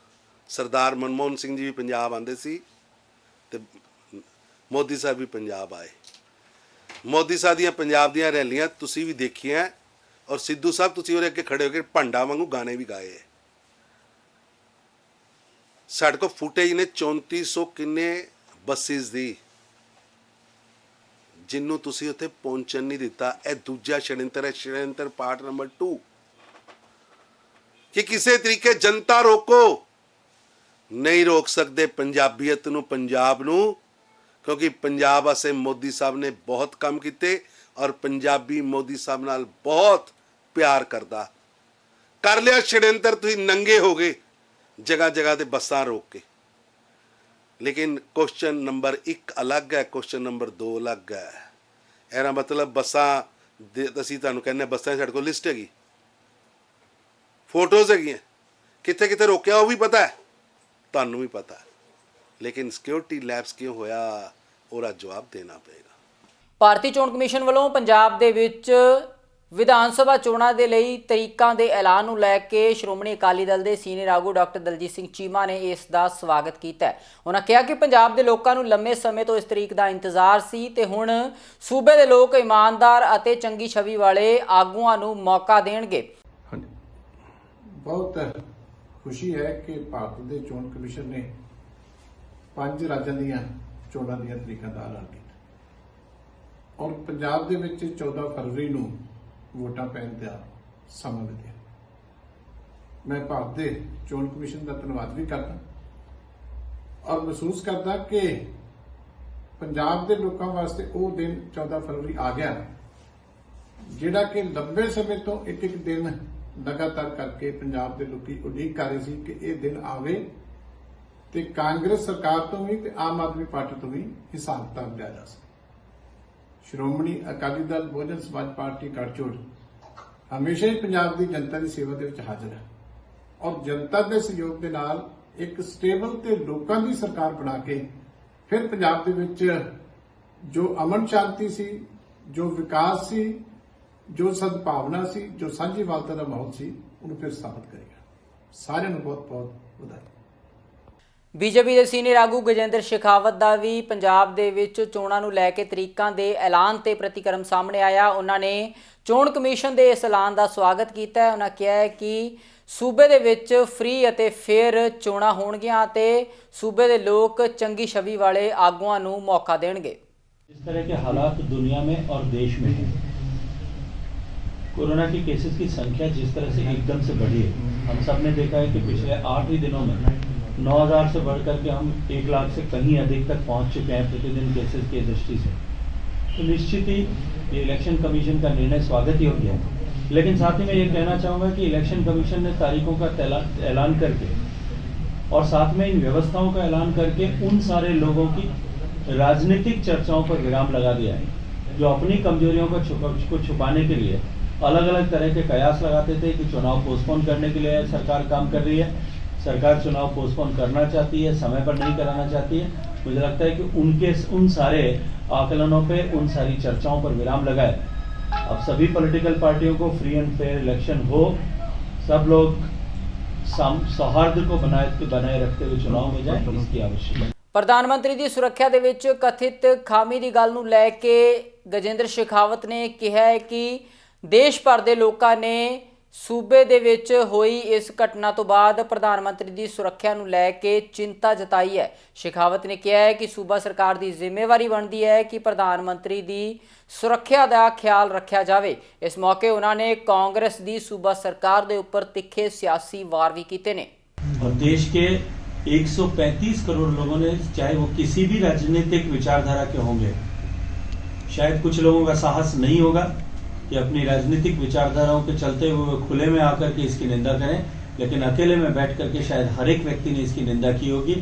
ਸਰਦਾਰ ਮਨਮੋਹਨ ਸਿੰਘ ਜੀ ਵੀ ਪੰਜਾਬ ਆਉਂਦੇ ਸੀ ਤੇ ਮੋਦੀ ਸਾਹਿਬ ਵੀ ਪੰਜਾਬ ਆਏ। ਮੋਦੀ ਸਾਹਿਬ ਦੀਆਂ ਪੰਜਾਬ ਦੀਆਂ ਰੈਲੀਆਂ ਤੁਸੀਂ ਵੀ ਦੇਖੀਆਂ ਔਰ ਸਿੱਧੂ ਸਾਹਿਬ ਤੁਸੀਂ ਉਹਦੇ ਅੱਗੇ ਖੜੇ ਹੋ ਕੇ ਭੰਡਾ ਵਾਂਗੂ ਗਾਣੇ ਵੀ ਗਾਏ। ਸਾਡੇ ਕੋਲ ਫੁਟੇਜ ਨੇ 3400 ਕਿੰਨੇ ਬੱਸਿਸ ਦੀ, ਜਿਹਨੂੰ ਤੁਸੀਂ ਉੱਥੇ ਪਹੁੰਚਣ ਨਹੀਂ ਦਿੱਤਾ। ਇਹ ਦੂਜਾ ਛੜਿੰਤਰ ਹੈ, ਛੜਿੰਤਰ ਪਾਰਟ ਨੰਬਰ 2 ਕਿ ਕਿਸੇ ਤਰੀਕੇ ਜਨਤਾ ਰੋਕੋ, ਨਹੀਂ ਰੋਕ ਸਕਦੇ ਪੰਜਾਬੀਅਤ ਨੂੰ, ਪੰਜਾਬ ਨੂੰ, ਕਿਉਂਕਿ ਪੰਜਾਬ ਵਾਸਤੇ ਮੋਦੀ ਸਾਹਿਬ ਨੇ ਬਹੁਤ ਕੰਮ ਕੀਤੇ ਔਰ ਪੰਜਾਬੀ ਮੋਦੀ ਸਾਹਿਬ ਨਾਲ ਬਹੁਤ ਪਿਆਰ ਕਰਦਾ। ਕਰ ਲਿਆ ਛੜਿੰਤਰ, ਤੁਸੀਂ ਨੰਗੇ ਹੋ ਗਏ ਜਗ੍ਹਾ ਜਗ੍ਹਾ ਤੇ ਬੱਸਾਂ ਰੋਕ ਕੇ। ਲੇਕਿਨ ਕੁਐਸਚਨ ਨੰਬਰ 1 ਅਲੱਗ ਹੈ, ਕੁਐਸਚਨ ਨੰਬਰ 2 ਅਲੱਗ ਹੈ। ਇਹਦਾ ਮਤਲਬ ਬੱਸਾਂ ਅਸੀਂ ਤੁਹਾਨੂੰ ਕਹਿੰਦੇ ਬੱਸਾਂ ਸਾਡੇ ਕੋਲ ਲਿਸਟ ਹੈਗੀ, ਫੋਟੋਜ਼ ਹੈਗੀਆਂ, ਕਿੱਥੇ ਕਿੱਥੇ ਰੋਕਿਆ ਉਹ ਵੀ ਪਤਾ ਹੈ, ਤੁਹਾਨੂੰ ਵੀ ਪਤਾ ਹੈ। ਲੇਕਿਨ ਸਿਕਿਉਰਿਟੀ ਲੈਪਸ ਕਿਉਂ ਹੋਇਆ, ਉਹਦਾ ਜਵਾਬ ਦੇਣਾ ਪਏਗਾ। ਭਾਰਤੀ ਚੋਣ ਕਮਿਸ਼ਨ ਵੱਲੋਂ ਪੰਜਾਬ ਦੇ ਵਿੱਚ ਵਿਧਾਨ ਸਭਾ ਚੋਣਾਂ ਦੇ ਲਈ ਤਰੀਕਾਂ ਦੇ ਐਲਾਨ ਨੂੰ ਲੈ ਕੇ ਸ਼੍ਰੋਮਣੀ ਅਕਾਲੀ ਦਲ ਦੇ ਸੀਨੀਅਰ ਆਗੂ ਡਾਕਟਰ ਦਲਜੀਤ ਸਿੰਘ ਚੀਮਾ ਨੇ ਇਸ ਦਾ ਸਵਾਗਤ ਕੀਤਾ ਹੈ। ਉਹਨਾਂ ਕਿਹਾ ਕਿ ਪੰਜਾਬ ਦੇ ਲੋਕਾਂ ਨੂੰ ਲੰਮੇ ਸਮੇਂ ਤੋਂ ਇਸ ਤਰੀਕ ਦਾ ਇੰਤਜ਼ਾਰ ਸੀ ਤੇ ਹੁਣ ਸੂਬੇ ਦੇ ਲੋਕ ਇਮਾਨਦਾਰ ਅਤੇ ਚੰਗੀ ਛਵੀ ਵਾਲੇ ਆਗੂਆਂ ਨੂੰ ਮੌਕਾ ਦੇਣਗੇ। ਬਹੁਤ ਖੁਸ਼ੀ ਹੈ ਕਿ ਭਾਰਤ ਦੇ ਚੋਣ ਕਮਿਸ਼ਨ ਨੇ 5 ਰਾਜਾਂ ਦੀਆਂ ਚੋਣਾਂ ਦੀਆਂ ਤਰੀਕਾਂ ਦਾ ਐਲਾਨ ਕੀਤਾ ਔਰ ਪੰਜਾਬ ਦੇ ਵਿੱਚ 14 ਫਰਵਰੀ ਨੂੰ ਵੋਟਾਂ ਪੈਣ ਦਾ ਸਮਾਂ ਮਿਲਿਆ। ਮੈਂ ਭਾਰਤ ਦੇ ਚੋਣ ਕਮਿਸ਼ਨ ਦਾ ਧੰਨਵਾਦ ਵੀ ਕਰਦਾ ਔਰ ਮਹਿਸੂਸ ਕਰਦਾ ਕਿ ਪੰਜਾਬ ਦੇ ਲੋਕਾਂ ਵਾਸਤੇ ਉਹ ਦਿਨ 14 ਫਰਵਰੀ ਆ ਗਿਆ ਜਿਹੜਾ ਕਿ ਲੰਬੇ ਸਮੇਂ ਤੋਂ ਇੱਕ ਇੱਕ ਦਿਨ ਲਗਾਤਾਰ ਕਰਕੇ ਪੰਜਾਬ ਦੇ ਲੋਕੀ ਉਡੀਕ ਕਰ ਰਹੇ ਸੀ ਕਿ ਇਹ ਦਿਨ ਆਵੇ ਤੇ ਕਾਂਗਰਸ ਸਰਕਾਰ ਤੋਂ ਵੀ ਤੇ ਆਮ ਆਦਮੀ ਪਾਰਟੀ ਤੋਂ ਵੀ ਹਿਸਾਬ ਕਿਤਾਬ ਲਿਆ ਜਾ ਸਕੇ। ਸ਼੍ਰੋਮਣੀ ਅਕਾਲੀ ਦਲ ਬਹੁਜਨ ਸਮਾਜ ਪਾਰਟੀ ਗਠਜੋੜ ਹਮੇਸ਼ਾ ਹੀ ਪੰਜਾਬ ਦੀ ਜਨਤਾ ਦੀ ਸੇਵਾ ਦੇ ਵਿੱਚ ਹਾਜ਼ਰ ਹੈ ਔਰ ਜਨਤਾ ਦੇ ਸਹਿਯੋਗ ਦੇ ਨਾਲ ਇੱਕ ਸਟੇਬਲ ਤੇ ਲੋਕਾਂ ਦੀ ਸਰਕਾਰ ਬਣਾ ਕੇ ਫਿਰ ਪੰਜਾਬ ਦੇ ਵਿੱਚ ਜੋ ਅਮਨ ਸ਼ਾਂਤੀ ਸੀ, ਜੋ ਵਿਕਾਸ ਸੀ, ਜੋ ਸਦਭਾਵਨਾ ਸੀ, ਜੋ ਸਾਂਝੀਵਾਲਤਾ ਦਾ ਮਾਹੌਲ ਸੀ, ਉਹਨੂੰ ਫਿਰ ਸਥਾਪਿਤ ਕਰੇਗਾ। ਸਾਰਿਆਂ ਨੂੰ ਬਹੁਤ ਬਹੁਤ ਵਧਾਈ। ਬੀਜੇਪੀ ਦੇ ਸੀਨੀਅਰ ਆਗੂ ਗਜੇਂਦਰ ਸ਼ੇਖਾਵਤ ਦਾ ਵੀ ਪੰਜਾਬ ਦੇ ਵਿੱਚ ਚੋਣਾਂ ਨੂੰ ਲੈ ਕੇ ਤਰੀਕਾਂ ਦੇ ਐਲਾਨ ਤੇ ਪ੍ਰਤੀਕਰਮ ਸਾਹਮਣੇ ਆਇਆ। ਉਹਨਾਂ ਨੇ ਚੋਣ ਕਮਿਸ਼ਨ ਦੇ ਇਸ ਐਲਾਨ ਦਾ ਸਵਾਗਤ ਕੀਤਾ ਹੈ। ਉਹਨਾਂ ਕਿਹਾ ਹੈ ਕਿ ਸੂਬੇ ਦੇ ਵਿੱਚ ਫ੍ਰੀ ਅਤੇ ਫੇਅਰ ਚੋਣਾਂ ਹੋਣਗੀਆਂ ਅਤੇ ਸੂਬੇ ਦੇ ਲੋਕ ਚੰਗੀ ਛਵੀ ਵਾਲੇ ਆਗੂਆਂ ਨੂੰ ਮੌਕਾ ਦੇਣਗੇ। इस तरह के हालात दुनिया में और देश में हैं। कोरोना के केसेस की संख्या जिस तरह से एकदम से बढ़ी है, हम सब ने देखा है कि पिछले 8 ही दिनों में 9,000 से बढ़कर के हम 1 लाख से कहीं अधिक तक पहुंच चुके हैं प्रतिदिन केसेस की दृष्टि से। तो निश्चित ही ये इलेक्शन कमीशन का निर्णय स्वागत योग्य है, लेकिन साथ ही मैं ये कहना चाहूँगा कि इलेक्शन कमीशन ने तारीखों का ऐलान करके और साथ में इन व्यवस्थाओं का ऐलान करके उन सारे लोगों की राजनीतिक चर्चाओं पर विराम लगा दिया है जो अपनी कमजोरियों को छुपाने के लिए अलग अलग तरह के कयास लगाते थे कि चुनाव पोस्टपोन करने के लिए सरकार काम कर रही है, सरकार चुनाव पोस्टपोन करना चाहती है, समय पर नहीं कराना चाहती है। मुझे लगता है कि उन सारे आकलनों पे, उन सारी चर्चाओं पर विराम लगाए। अब सभी पॉलिटिकल पार्टियों को फ्री एंड फेयर इलेक्शन हो, सब लोग सौहार्द को बनाए रखते हुए चुनाव में जाए, इसकी आवश्यकता है। ਪ੍ਰਧਾਨ ਮੰਤਰੀ ਦੀ ਸੁਰੱਖਿਆ ਦੇ ਵਿੱਚ ਕਥਿਤ ਖਾਮੀ ਦੀ ਗੱਲ ਨੂੰ ਲੈ ਕੇ ਗਜੇਂਦਰ ਸ਼ੇਖਾਵਤ ਨੇ ਕਿਹਾ ਹੈ ਕਿ ਦੇਸ਼ ਭਰ ਦੇ ਲੋਕਾਂ ਨੇ ਸੂਬੇ ਦੇ ਵਿੱਚ ਹੋਈ ਇਸ ਘਟਨਾ ਤੋਂ ਬਾਅਦ ਪ੍ਰਧਾਨ ਮੰਤਰੀ ਦੀ ਸੁਰੱਖਿਆ ਨੂੰ ਲੈ ਕੇ ਚਿੰਤਾ ਜਤਾਈ ਹੈ। ਸ਼ੇਖਾਵਤ ਨੇ ਕਿਹਾ ਹੈ ਕਿ ਸੂਬਾ ਸਰਕਾਰ ਦੀ ਜ਼ਿੰਮੇਵਾਰੀ ਬਣਦੀ ਹੈ ਕਿ ਪ੍ਰਧਾਨ ਮੰਤਰੀ ਦੀ ਸੁਰੱਖਿਆ ਦਾ ਖਿਆਲ ਰੱਖਿਆ ਜਾਵੇ। ਇਸ ਮੌਕੇ ਉਹਨਾਂ ਨੇ ਕਾਂਗਰਸ ਦੀ ਸੂਬਾ ਸਰਕਾਰ ਦੇ ਉੱਪਰ ਤਿੱਖੇ ਸਿਆਸੀ ਵਾਰ ਵੀ ਕੀਤੇ ਨੇ। और देश के 135 करोड़ लोगों ने, चाहे वो किसी भी राजनीतिक विचारधारा के होंगे, शायद कुछ लोगों का साहस नहीं होगा कि अपनी राजनीतिक विचारधाराओं के चलते हुए वो खुले में आकर के इसकी निंदा करें, लेकिन अकेले में बैठ करके शायद हर एक व्यक्ति ने इसकी निंदा की होगी।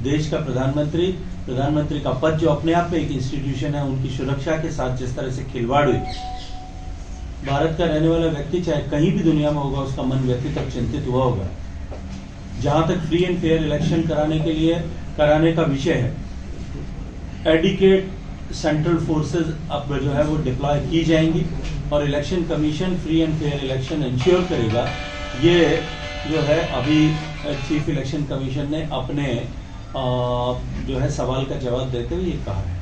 देश का प्रधानमंत्री का पद जो अपने आप में एक इंस्टीट्यूशन है, उनकी सुरक्षा के साथ जिस तरह से खिलवाड़ हुई, भारत का रहने वाला व्यक्ति चाहे कहीं भी दुनिया में होगा, उसका मन व्यक्ति तक चिंतित हुआ होगा। जहां तक फ्री एंड फेयर इलेक्शन कराने का विषय है, एडिकेट सेंट्रल फोर्सेस अब जो है वो डिप्लॉय की जाएंगी और election commission free and fair election ensure करेगा। ये जो है अभी चीफ इलेक्शन कमीशन ने अपने जो है सवाल का जवाब देते हुए ये कहा है।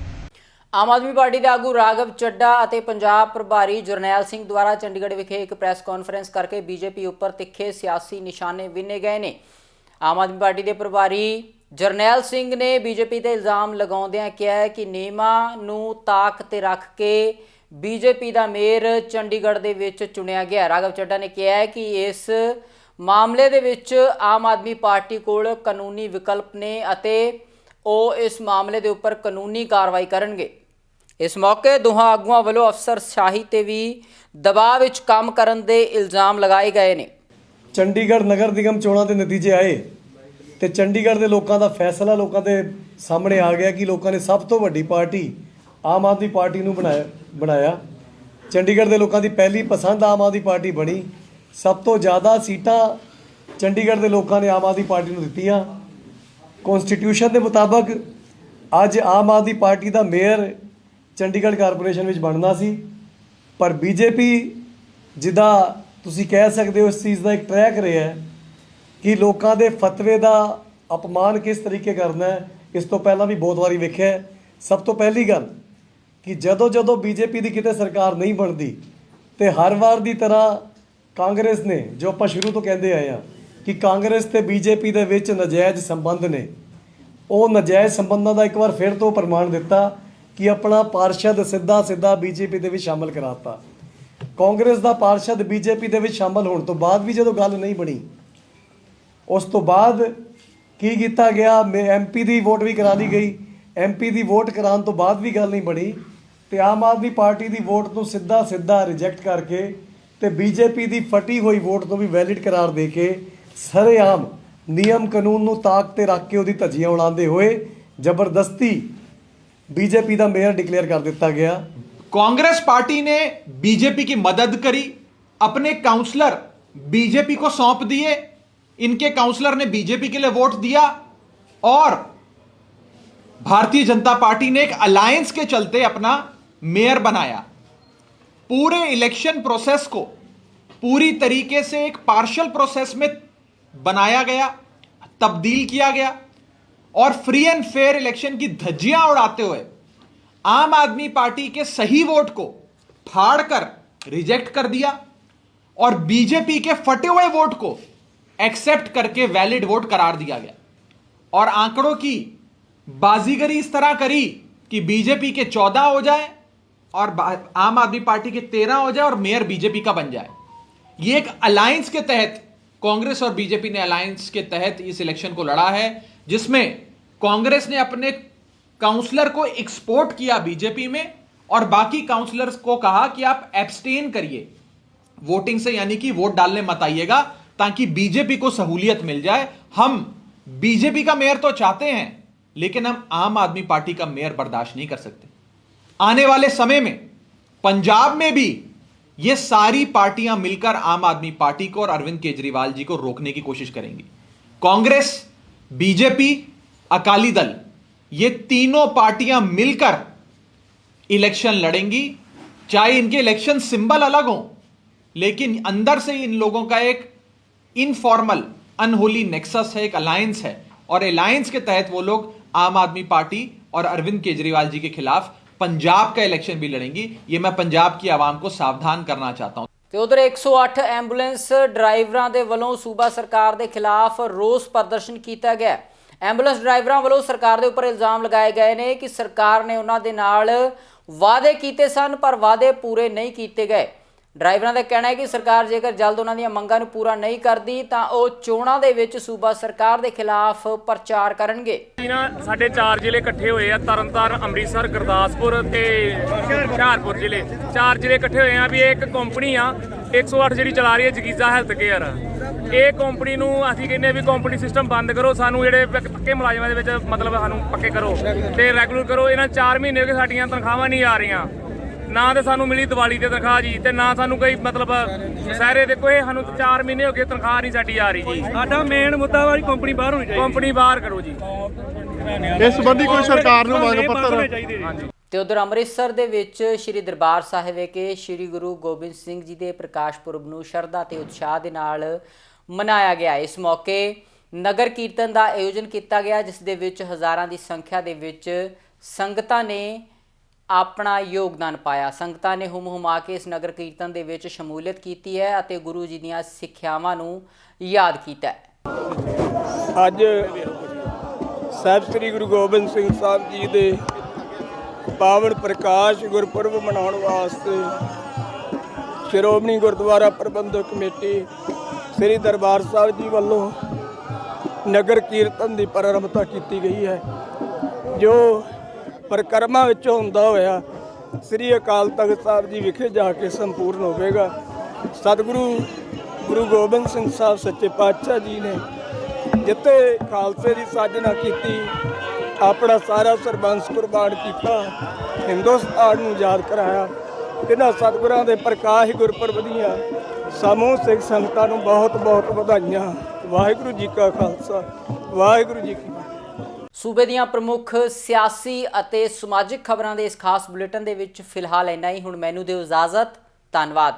ਆਮ ਆਦਮੀ ਪਾਰਟੀ ਦੇ ਆਗੂ ਰਾਘਵ ਚੱਡਾ ਅਤੇ ਪੰਜਾਬ ਪ੍ਰਭਾਰੀ ਜਰਨੈਲ ਸਿੰਘ ਦੁਆਰਾ ਚੰਡੀਗੜ੍ਹ ਵਿਖੇ ਇੱਕ ਪ੍ਰੈਸ ਕਾਨਫਰੰਸ ਕਰਕੇ ਬੀਜੇਪੀ ਉੱਪਰ ਤਿੱਖੇ ਸਿਆਸੀ ਨਿਸ਼ਾਨੇ ਵਿੰਨੇ ਗਏ ਨੇ। ਆਮ ਆਦਮੀ ਪਾਰਟੀ ਦੇ ਪ੍ਰਭਾਰੀ ਜਰਨੈਲ ਸਿੰਘ ਨੇ ਬੀਜੇਪੀ ਤੇ ਇਲਜ਼ਾਮ ਲਗਾਉਂਦਿਆਂ ਕਿਹਾ ਹੈ ਕਿ ਨਿਯਮਾਂ ਨੂੰ ਤਾਕ ਤੇ ਰੱਖ ਕੇ ਬੀਜੇਪੀ ਦਾ ਮੇਅਰ ਚੰਡੀਗੜ੍ਹ ਦੇ ਵਿੱਚ ਚੁਣਿਆ ਗਿਆ। ਰਾਘਵ ਚੱਡਾ ਨੇ ਕਿਹਾ ਹੈ ਕਿ ਇਸ ਮਾਮਲੇ ਦੇ ਵਿੱਚ ਆਮ ਆਦਮੀ ਪਾਰਟੀ ਕੋਲ ਕਾਨੂੰਨੀ ਵਿਕਲਪ ਨੇ ਅਤੇ ਉਹ ਇਸ ਮਾਮਲੇ ਦੇ ਉੱਪਰ ਕਾਨੂੰਨੀ ਕਾਰਵਾਈ ਕਰਨਗੇ। ਇਸ ਮੌਕੇ ਦੋਹਾਂ ਆਗੂਆਂ ਵੱਲੋਂ ਅਫਸਰਸ਼ਾਹੀ ਤੇ ਵੀ ਦਬਾਅ ਵਿੱਚ ਕੰਮ ਕਰਨ ਦੇ ਇਲਜ਼ਾਮ ਲਗਾਏ ਗਏ ਨੇ। ਚੰਡੀਗੜ੍ਹ ਨਗਰ ਨਿਗਮ ਚੋਣਾਂ ਦੇ ਨਤੀਜੇ ਆਏ ਤੇ ਚੰਡੀਗੜ੍ਹ ਦੇ ਲੋਕਾਂ ਦਾ ਫੈਸਲਾ ਲੋਕਾਂ ਦੇ ਸਾਹਮਣੇ ਆ ਗਿਆ ਕਿ ਲੋਕਾਂ ਨੇ ਸਭ ਤੋਂ ਵੱਡੀ ਪਾਰਟੀ ਆਮ ਆਦਮੀ ਪਾਰਟੀ ਨੂੰ ਬਣਾਇਆ। ਚੰਡੀਗੜ੍ਹ ਦੇ ਲੋਕਾਂ ਦੀ ਪਹਿਲੀ ਪਸੰਦ ਆਮ ਆਦਮੀ ਪਾਰਟੀ ਬਣੀ। ਸਭ ਤੋਂ ਜ਼ਿਆਦਾ ਸੀਟਾਂ ਚੰਡੀਗੜ੍ਹ ਦੇ ਲੋਕਾਂ ਨੇ ਆਮ ਆਦਮੀ ਪਾਰਟੀ ਨੂੰ ਦਿੱਤੀਆਂ। ਕਨਸਟੀਟਿਊਸ਼ਨ ਦੇ ਮੁਤਾਬਕ ਅੱਜ ਆਮ ਆਦਮੀ ਪਾਰਟੀ ਦਾ ਮੇਅਰ ਚੰਡੀਗੜ੍ਹ ਕਾਰਪੋਰੇਸ਼ਨ ਵਿੱਚ ਬਣਨਾ ਸੀ, ਪਰ ਬੀਜੇਪੀ ਜਿੱਦਾਂ ਤੁਸੀਂ ਕਹਿ ਸਕਦੇ ਹੋ ਇਸ ਚੀਜ਼ ਦਾ ਇੱਕ ਟਰੈਕ ਰਿਹਾ ਹੈ ਕਿ ਲੋਕਾਂ ਦੇ ਫਤਵੇ ਦਾ ਅਪਮਾਨ ਕਿਸ ਤਰੀਕੇ ਕਰਨਾ ਹੈ। ਇਸ ਤੋਂ ਪਹਿਲਾਂ ਵੀ ਬਹੁਤ ਵਾਰੀ ਵੇਖਿਆ। ਸਭ ਤੋਂ ਪਹਿਲੀ ਗੱਲ ਕਿ ਜਦੋਂ ਬੀਜੇਪੀ ਦੀ ਕਿਤੇ ਸਰਕਾਰ ਨਹੀਂ ਬਣਦੀ ਤੇ ਹਰ ਵਾਰ ਦੀ ਤਰ੍ਹਾਂ ਕਾਂਗਰਸ ਨੇ, ਜੋ ਆਪਾਂ ਸ਼ੁਰੂ ਤੋਂ ਕਹਿੰਦੇ ਆਏ ਹਾਂ ਕਿ ਕਾਂਗਰਸ ਤੇ ਬੀਜੇਪੀ ਦੇ ਵਿੱਚ ਨਜਾਇਜ਼ ਸੰਬੰਧ ਨੇ, ਉਹ ਨਜਾਇਜ਼ ਸੰਬੰਧਾਂ ਦਾ ਇੱਕ ਵਾਰ ਫਿਰ ਤੋਂ ਪ੍ਰਮਾਣ ਦਿੱਤਾ ਕਿ ਆਪਣਾ ਪਾਰਸ਼ਦ ਸਿੱਧਾ ਬੀਜੇਪੀ ਦੇ ਵਿੱਚ ਸ਼ਾਮਲ ਕਰਾਤਾ। ਕਾਂਗਰਸ ਦਾ ਪਾਰਸ਼ਦ ਬੀਜੇਪੀ ਦੇ ਵਿੱਚ ਸ਼ਾਮਲ ਹੋਣ ਤੋਂ ਬਾਅਦ ਵੀ ਜਦੋਂ ਗੱਲ ਨਹੀਂ ਬਣੀ, ਉਸ ਤੋਂ ਬਾਅਦ ਕੀ ਕੀਤਾ ਗਿਆ, ਐਮਪੀ ਦੀ ਵੋਟ ਵੀ ਕਰਾ ਲਈ ਗਈ। ਐਮਪੀ ਦੀ ਵੋਟ ਕਰਾਉਣ ਤੋਂ ਬਾਅਦ ਵੀ ਗੱਲ ਨਹੀਂ ਬਣੀ ਤੇ ਆਮ ਆਦਮੀ ਪਾਰਟੀ ਦੀ ਵੋਟ ਨੂੰ ਸਿੱਧਾ ਰਿਜੈਕਟ ਕਰਕੇ ਤੇ ਬੀਜੇਪੀ ਦੀ ਫਟੀ ਹੋਈ ਵੋਟ ਨੂੰ ਵੀ ਵੈਲਿਡ ਕਰਾਰ ਦੇ ਕੇ ਸਰੇਆਮ ਨਿਯਮ ਕਾਨੂੰਨ ਨੂੰ ਤਾਕ ਤੇ ਰੱਖ ਕੇ ਉਹਦੀ ਧੱਜੀਆਂ ਉਡਾਉਂਦੇ ਹੋਏ ਜ਼ਬਰਦਸਤੀ बीजेपी का मेयर डिक्लेयर कर दिया गया। कांग्रेस पार्टी ने बीजेपी की मदद करी, अपने काउंसलर बीजेपी को सौंप दिए, इनके काउंसलर ने बीजेपी के लिए वोट दिया और भारतीय जनता पार्टी ने एक अलायंस के चलते अपना मेयर बनाया। पूरे इलेक्शन प्रोसेस को पूरी तरीके से एक पार्शियल प्रोसेस में बनाया गया, तब्दील किया गया और फ्री एंड फेयर इलेक्शन की धज्जियां उड़ाते हुए आम आदमी पार्टी के सही वोट को फाड़कर रिजेक्ट कर दिया और बीजेपी के फटे हुए वोट को एक्सेप्ट करके वैलिड वोट करार दिया गया और आंकड़ों की बाजीगरी इस तरह करी कि बीजेपी के 14 हो जाए और आम आदमी पार्टी के 13 हो जाए और मेयर बीजेपी का बन जाए। ये एक अलायंस के तहत, कांग्रेस और बीजेपी ने अलायंस के तहत इस इलेक्शन को लड़ा है, जिसमें कांग्रेस ने अपने काउंसलर को एक्सपोर्ट किया बीजेपी में और बाकी काउंसलर्स को कहा कि आप एब्सटेन करिए वोटिंग से, यानी कि वोट डालने मत आइएगा, ताकि बीजेपी को सहूलियत मिल जाए। हम बीजेपी का मेयर तो चाहते हैं, लेकिन हम आम आदमी पार्टी का मेयर बर्दाश्त नहीं कर सकते। आने वाले समय में पंजाब में भी ये सारी पार्टियां मिलकर आम आदमी पार्टी को और अरविंद केजरीवाल जी को रोकने की कोशिश करेंगी। कांग्रेस, बीजेपी, अकाली दल, ये तीनों पार्टियां मिलकर इलेक्शन लड़ेंगी। चाहे इनके इलेक्शन सिंबल अलग हो, लेकिन अंदर से इन लोगों का एक इनफॉर्मल अनहोली नेक्सस है, एक अलायंस है, और अलायंस के तहत वो लोग आम आदमी पार्टी और अरविंद केजरीवाल जी के खिलाफ पंजाब का इलेक्शन भी लड़ेंगी। ये मैं पंजाब की आवाम को सावधान करना चाहता हूं। ਤੇ ਉਧਰ 108 ਐਂਬੂਲੈਂਸ ਡਰਾਈਵਰਾਂ ਦੇ ਵੱਲੋਂ ਸੂਬਾ ਸਰਕਾਰ ਦੇ ਖਿਲਾਫ ਰੋਸ ਪ੍ਰਦਰਸ਼ਨ ਕੀਤਾ ਗਿਆ। ਐਂਬੂਲੈਂਸ ਡਰਾਈਵਰਾਂ ਵੱਲੋਂ ਸਰਕਾਰ ਦੇ ਉੱਪਰ ਇਲਜ਼ਾਮ ਲਗਾਏ ਗਏ ਨੇ ਕਿ ਸਰਕਾਰ ਨੇ ਉਹਨਾਂ ਦੇ ਨਾਲ ਵਾਅਦੇ ਕੀਤੇ ਸਨ, ਪਰ ਵਾਅਦੇ ਪੂਰੇ ਨਹੀਂ ਕੀਤੇ ਗਏ। ਡਰਾਈਵਰਾਂ ਦਾ ਕਹਿਣਾ ਹੈ ਕਿ ਸਰਕਾਰ ਜੇਕਰ ਜਲਦ ਉਹਨਾਂ ਦੀਆਂ ਮੰਗਾਂ ਨੂੰ ਪੂਰਾ ਨਹੀਂ ਕਰਦੀ ਤਾਂ ਉਹ ਚੋਣਾਂ ਦੇ ਵਿੱਚ ਸੂਬਾ ਸਰਕਾਰ ਦੇ ਖਿਲਾਫ ਪ੍ਰਚਾਰ ਕਰਨਗੇ। ਸਾਡੇ 4 ਜ਼ਿਲ੍ਹੇ ਇਕੱਠੇ ਹੋਏ ਆ, ਤਰਨਤਾਰਨ, ਅੰਮ੍ਰਿਤਸਰ, ਗੁਰਦਾਸਪੁਰ ਤੇ ਹੁਸ਼ਿਆਰਪੁਰ ਜ਼ਿਲ੍ਹੇ। 4 ਜ਼ਿਲ੍ਹੇ ਇਕੱਠੇ ਹੋਏ ਆ ਵੀ ਇਹ ਇੱਕ ਕੰਪਨੀ ਆ 108 ਜਿਹੜੀ ਚਲਾ ਰਹੀ ਹੈ ਜਗੀਜ਼ਾ ਹੈਲਥ ਕੇਅਰ। ਇਹ ਕੰਪਨੀ ਨੂੰ ਅਸੀਂ ਕਹਿੰਦੇ ਵੀ ਕੰਪਨੀ ਸਿਸਟਮ ਬੰਦ ਕਰੋ, ਸਾਨੂੰ ਜਿਹੜੇ ਪੱਕੇ ਮੁਲਾਜ਼ਮਾਂ ਦੇ ਵਿੱਚ ਮਤਲਬ ਸਾਨੂੰ ਪੱਕੇ ਕਰੋ ਤੇ ਰੈਗੂਲਰ ਕਰੋ। ਇਹਨਾਂ 4 ਮਹੀਨੇ ਹੋ ਗਏ ਸਾਡੀਆਂ ਤਨਖਾਹਾਂ ਨਹੀਂ ਆ ਰਹੀਆਂ, ਨਾ ਤੇ ਸਾਨੂੰ ਮਿਲੀ ਦੀਵਾਲੀ ਤੇ ਤਨਖਾਹ ਜੀ, ਤੇ ਨਾ ਸਾਨੂੰ ਕੋਈ ਮਤਲਬ ਦੁਸਹਿਰੇ ਦੇ ਕੋਈ, ਸਾਨੂੰ 4 ਮਹੀਨੇ ਹੋ ਗਏ ਤਨਖਾਹ ਨਹੀਂ ਸਾਡੀ ਆ ਰਹੀ ਜੀ। ਸਾਡਾ ਮੇਨ ਮੁੱਦਾ ਵਾ ਕੰਪਨੀ ਬਾਹਰ ਹੋਣੀ ਚਾਹੀਦੀ, ਕੰਪਨੀ ਬਾਹਰ ਕਰੋ ਜੀ। ਇਸ ਸੰਬੰਧੀ ਕੋਈ ਸਰਕਾਰ ਨੂੰ ਮੰਗ ਪੱਤਰ। ਹਾਂਜੀ। ਤੇ ਉਧਰ ਅੰਮ੍ਰਿਤਸਰ ਦੇ ਵਿੱਚ ਸ਼੍ਰੀ ਦਰਬਾਰ ਸਾਹਿਬ ਵਿਖੇ ਸ਼੍ਰੀ ਗੁਰੂ ਗੋਬਿੰਦ ਸਿੰਘ ਜੀ ਦੇ ਪ੍ਰਕਾਸ਼ ਪੁਰਬ ਨੂੰ ਸ਼ਰਧਾ ਤੇ ਉਤਸ਼ਾਹ ਦੇ ਨਾਲ ਮਨਾਇਆ ਗਿਆ। ਇਸ ਮੌਕੇ ਨਗਰ ਕੀਰਤਨ ਦਾ ਆਯੋਜਨ ਕੀਤਾ ਗਿਆ, ਜਿਸ ਦੇ ਵਿੱਚ ਹਜ਼ਾਰਾਂ ਦੀ ਸੰਖਿਆ ਦੇ ਵਿੱਚ ਸੰਗਤਾਂ ਨੇ ਆਪਣਾ ਯੋਗਦਾਨ ਪਾਇਆ। ਸੰਗਤਾਂ ਨੇ ਹੁਮ-ਹੁਮਾ ਕੇ ਇਸ ਨਗਰ ਕੀਰਤਨ ਦੇ ਵਿੱਚ ਸ਼ਮੂਲੀਅਤ ਕੀਤੀ ਹੈ ਅਤੇ ਗੁਰੂ ਜੀ ਦੀਆਂ ਸਿੱਖਿਆਵਾਂ ਨੂੰ ਯਾਦ ਕੀਤਾ। ਅੱਜ ਸਾਹਿਬ ਸ੍ਰੀ ਗੁਰੂ ਗੋਬਿੰਦ ਸਿੰਘ ਸਾਹਿਬ ਜੀ ਦੇ ਪਾਵਨ ਪ੍ਰਕਾਸ਼ ਗੁਰਪੁਰਬ ਮਨਾਉਣ ਵਾਸਤੇ ਸ਼੍ਰੋਮਣੀ ਗੁਰਦੁਆਰਾ ਪ੍ਰਬੰਧਕ ਕਮੇਟੀ ਸ੍ਰੀ ਦਰਬਾਰ ਸਾਹਿਬ ਜੀ ਵੱਲੋਂ ਨਗਰ ਕੀਰਤਨ ਦੀ ਪ੍ਰਾਰੰਭਤਾ ਕੀਤੀ ਗਈ ਹੈ, ਜੋ ਪਰਿਕਰਮਾ ਵਿੱਚੋਂ ਹੁੰਦਾ ਹੋਇਆ ਸ੍ਰੀ ਅਕਾਲ ਤਖਤ ਸਾਹਿਬ ਜੀ ਵਿਖੇ ਜਾ ਕੇ ਸੰਪੂਰਨ ਹੋਵੇਗਾ। ਸਤਿਗੁਰੂ ਗੁਰੂ ਗੋਬਿੰਦ ਸਿੰਘ ਸਾਹਿਬ ਸੱਚੇ ਪਾਤਸ਼ਾਹ ਜੀ ਨੇ ਜਿੱਥੇ ਖਾਲਸੇ ਦੀ ਸਾਜਨਾ ਕੀਤੀ, ਆਪਣਾ ਸਾਰਾ ਸਰਬੰਸ ਕੁਰਬਾਨ ਕੀਤਾ, ਹਿੰਦੁਸਤਾਨ ਨੂੰ ਯਾਦ ਕਰਾਇਆ। ਇਹਨਾਂ ਸਤਿਗੁਰਾਂ ਦੇ ਪ੍ਰਕਾਸ਼ ਗੁਰਪੁਰਬ ਦੀਆਂ ਸਮੂਹ ਸਿੱਖ ਸੰਗਤਾਂ ਨੂੰ ਬਹੁਤ ਬਹੁਤ ਵਧਾਈਆਂ। ਵਾਹਿਗੁਰੂ ਜੀ ਕਾ ਖਾਲਸਾ, ਵਾਹਿਗੁਰੂ ਜੀ ਕੀ ਫਤਿਹ। ਸੂਬੇ ਦੀਆਂ ਪ੍ਰਮੁੱਖ ਸਿਆਸੀ ਅਤੇ ਸਮਾਜਿਕ ਖਬਰਾਂ ਦੇ ਇਸ ਖਾਸ ਬੁਲੇਟਿਨ ਦੇ ਵਿੱਚ ਫਿਲਹਾਲ ਇੰਨਾ ਹੀ। ਹੁਣ ਮੈਨੂੰ ਦਿਓ ਇਜਾਜ਼ਤ। ਧੰਨਵਾਦ।